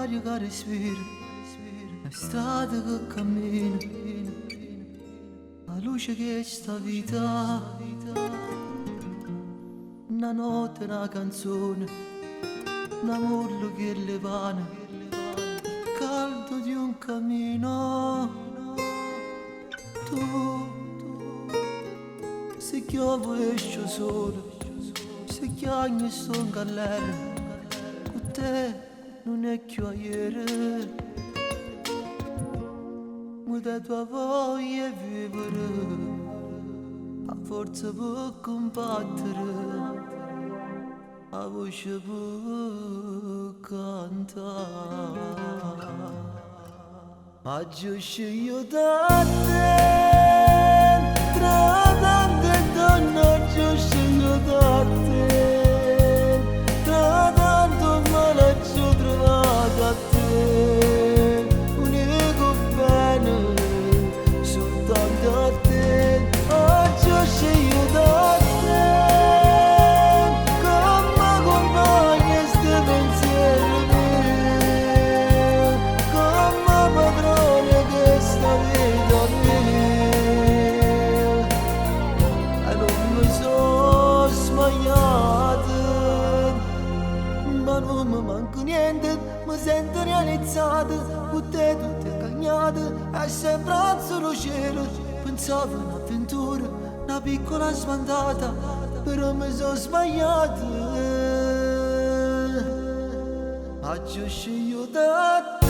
aria che respiro, è strada che cammino, la luce che sta vita, una notte, una canzone, un amore che levana, il caldo di un cammino. Tu, se piove esce solo, se chiagno sto in galera, con te non è più ieri, ma da tua voglia vivere, a forza per combattere, a voce per cantare. Ma giusto io da te, tra tante donne, giusto io da te, tra tanto male ci ho trovato a te, unico bene, soltanto a te. Ma giusto io da te, come compagni sti pensieri miei, come padrone che sta vita mia, e non mi sono sbagliato, ma non mi manca niente, mi sento realizzato, con te tutto è cagnato, è sempre alzo cielo, pensavo un'avventura, una piccola sbandata, però mi sono sbagliato, ma giusto io da te.